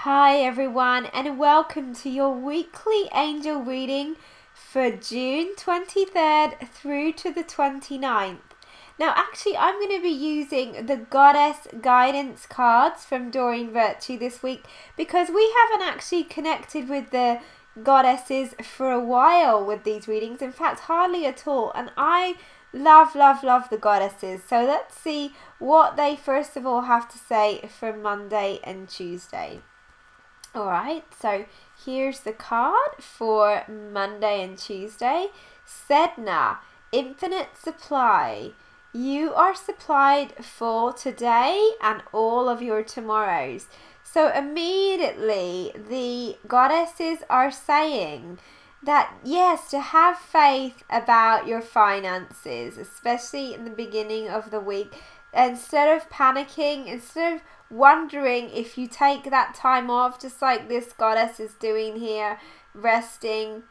Hi everyone, and welcome to your weekly angel reading for June 23rd through to the 29th. Now actually I'm going to be using the Goddess Guidance cards from Doreen Virtue this week because we haven't actually connected with the goddesses for a while with these readings. In fact, hardly at all, and I love the goddesses. So let's see what they first of all have to say for Monday and Tuesday. Alright, so here's the card for Monday and Tuesday. Sedna, infinite supply. You are supplied for today and all of your tomorrows. So immediately the goddesses are saying that yes, to have faith about your finances, especially in the beginning of the week. Instead of panicking, instead of wondering if you take that time off, just like this goddess is doing here, resting,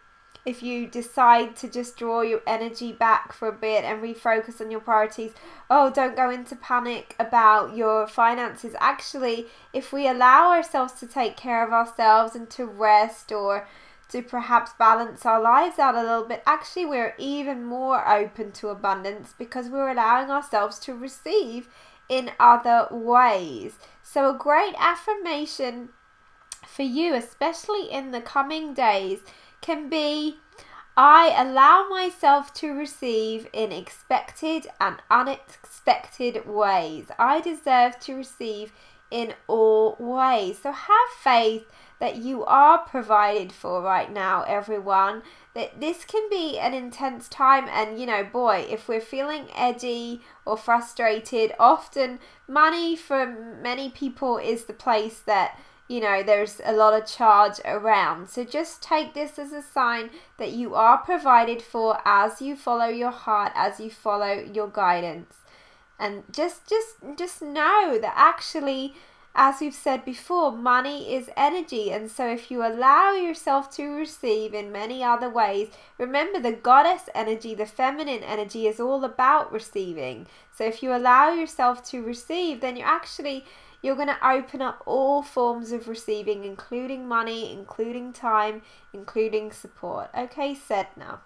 if you decide to just draw your energy back for a bit and refocus on your priorities, don't go into panic about your finances. Actually, if we allow ourselves to take care of ourselves and to rest or to perhaps balance our lives out a little bit, actually we're even more open to abundance because we're allowing ourselves to receive in other ways. So a great affirmation for you, especially in the coming days, can be, I allow myself to receive in expected and unexpected ways. I deserve to receive in all ways. So have faith that you are provided for right now, everyone. That this can be an intense time, and boy, if we're feeling edgy or frustrated, often money for many people is the place that there's a lot of charge around. So just take this as a sign that you are provided for as you follow your heart, as you follow your guidance. And just know that actually, as we've said before, money is energy, and so if you allow yourself to receive in many other ways, remember the goddess energy, the feminine energy, is all about receiving. So if you allow yourself to receive, then you're going to open up all forms of receiving, including money, including time, including support. Okay, said now.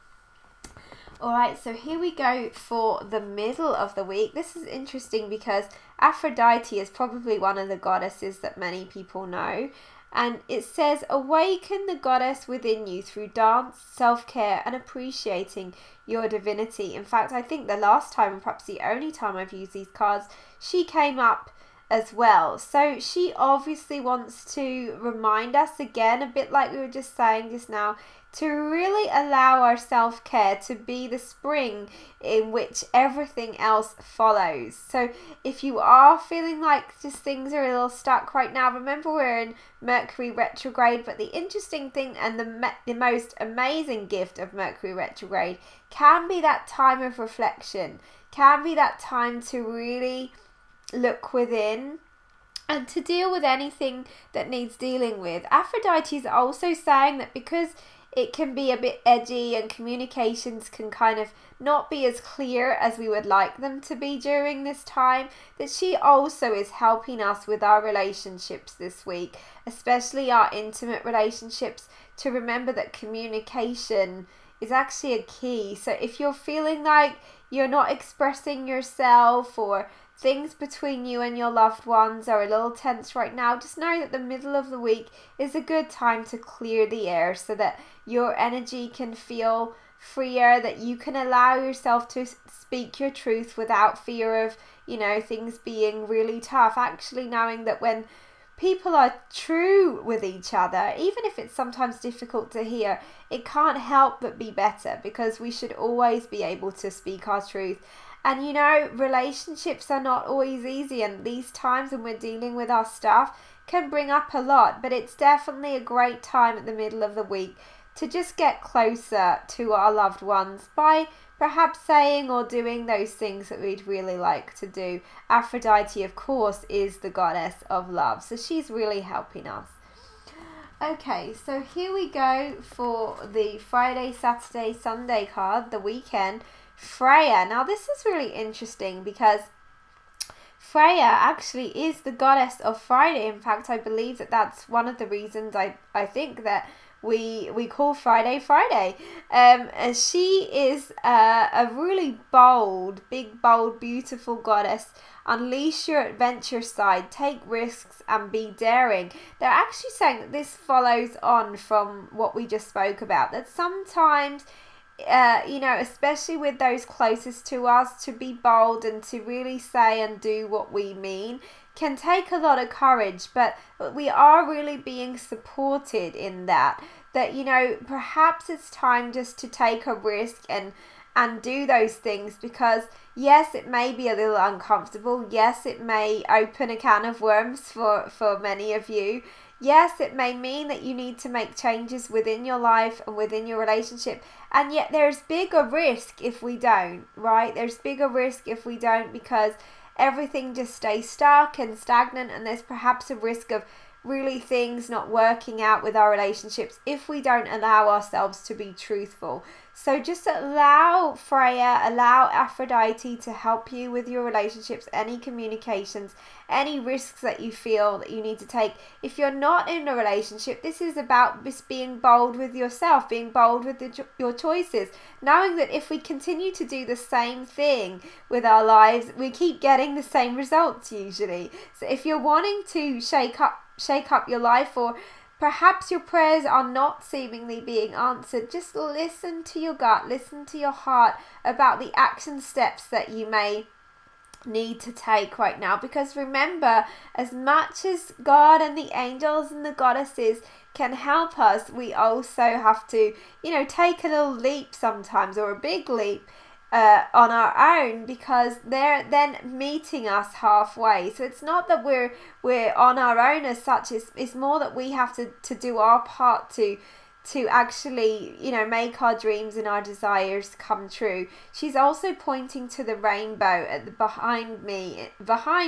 Alright, so here we go for the middle of the week. This is interesting because Aphrodite is probably one of the goddesses that many people know. And it says, awaken the goddess within you through dance, self-care, and appreciating your divinity. In fact, I think the last time, and perhaps the only time I've used these cards, she came up as well. So she obviously wants to remind us again, a bit like we were just saying just now, to really allow our self-care to be the spring in which everything else follows. So if you are feeling like just things are a little stuck right now, remember we're in Mercury retrograde, but the interesting thing and the most amazing gift of Mercury retrograde can be that time of reflection, can be that time to really look within and to deal with anything that needs dealing with. Aphrodite is also saying that because it can be a bit edgy and communications can kind of not be as clear as we would like them to be during this time, that she also is helping us with our relationships this week, especially our intimate relationships, to remember that communication is actually a key. So if you're feeling like you're not expressing yourself or things between you and your loved ones are a little tense right now, just know that the middle of the week is a good time to clear the air so that your energy can feel freer, that you can allow yourself to speak your truth without fear of, things being really tough. Actually knowing that when people are true with each other, even if it's sometimes difficult to hear, it can't help but be better, because we should always be able to speak our truth. And relationships are not always easy, and these times when we're dealing with our stuff can bring up a lot, but it's definitely a great time at the middle of the week to just get closer to our loved ones by perhaps saying or doing those things that we'd really like to do. Aphrodite, of course, is the goddess of love, so she's really helping us. Okay, so here we go for the Friday, Saturday, Sunday card, the weekend. Freya. Now this is really interesting because Freya actually is the goddess of Friday. In fact, I believe that that's one of the reasons I think that we call Friday Friday. And she is a really bold, big, bold, beautiful goddess. Unleash your adventure side, take risks and be daring. They're actually saying that this follows on from what we just spoke about, that sometimes you know, especially with those closest to us, to be bold and to really say and do what we mean can take a lot of courage, but we are really being supported in that, you know, perhaps it's time just to take a risk and do those things, because yes, it may be a little uncomfortable. Yes, it may open a can of worms for many of you. Yes, it may mean that you need to make changes within your life and within your relationship. And yet there's bigger risk if we don't, right? There's bigger risk if we don't, because everything just stays stuck and stagnant, and there's perhaps a risk of really things not working out with our relationships if we don't allow ourselves to be truthful. So just allow Freya, allow Aphrodite to help you with your relationships, any communications, any risks that you feel that you need to take. If you're not in a relationship, this is about just being bold with yourself, being bold with your choices, knowing that if we continue to do the same thing with our lives, we keep getting the same results usually. So if you're wanting to shake up your life, or perhaps your prayers are not seemingly being answered, just listen to your gut, listen to your heart about the action steps that you may need to take right now. Because remember, as much as God and the angels and the goddesses can help us, we also have to, you know, take a little leap sometimes, or a big leap on our own, because they're then meeting us halfway. So it's not that we're on our own as such, it's more that we have to do our part to actually, you know, make our dreams and our desires come true. She's also pointing to the rainbow at the behind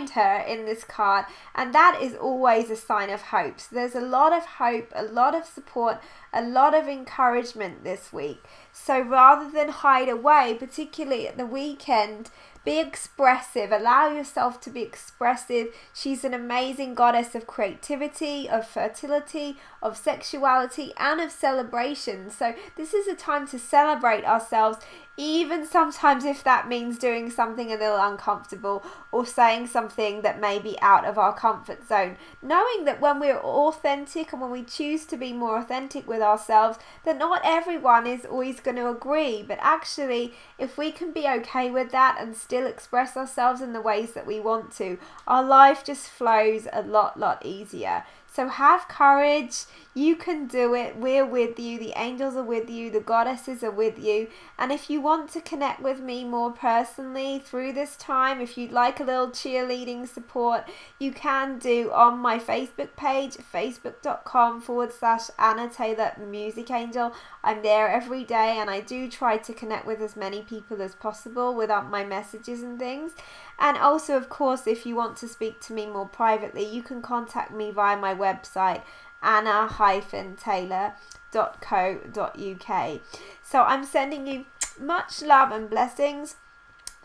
her in this card, and that is always a sign of hope. So there's a lot of hope, a lot of support, a lot of encouragement this week. So rather than hide away, particularly at the weekend, be expressive. Allow yourself to be expressive. She's an amazing goddess of creativity, of fertility, of sexuality, and of celebration. So this is a time to celebrate ourselves, even sometimes if that means doing something a little uncomfortable, or saying something that may be out of our comfort zone. Knowing that when we're authentic and when we choose to be more authentic with ourselves, that not everyone is always going to agree, but actually if we can be okay with that and still express ourselves in the ways that we want to, our life just flows a lot easier. So have courage, you can do it, we're with you, the angels are with you, the goddesses are with you. And if you want to connect with me more personally through this time, if you'd like a little cheerleading support, you can do on my Facebook page, facebook.com/Anna Taylor Music Angel. I'm there every day, and I do try to connect with as many people as possible without my messages and things. And also, of course, if you want to speak to me more privately, you can contact me via my website, anna-taylor.co.uk. So I'm sending you much love and blessings.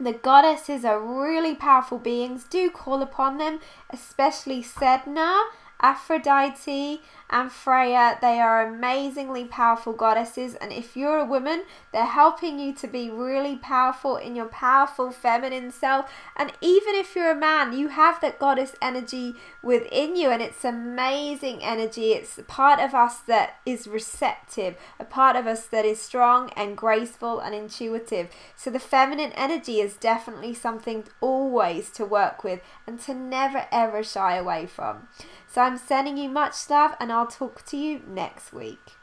The goddesses are really powerful beings. Do call upon them, especially Sedna, Aphrodite and Freya. They are amazingly powerful goddesses, and if you're a woman, they're helping you to be really powerful in your powerful feminine self. And even if you're a man, you have that goddess energy within you, and it's amazing energy. It's a part of us that is receptive, a part of us that is strong and graceful and intuitive. So the feminine energy is definitely something always to work with and to never ever shy away from. So I'm sending you much love, and I'll talk to you next week.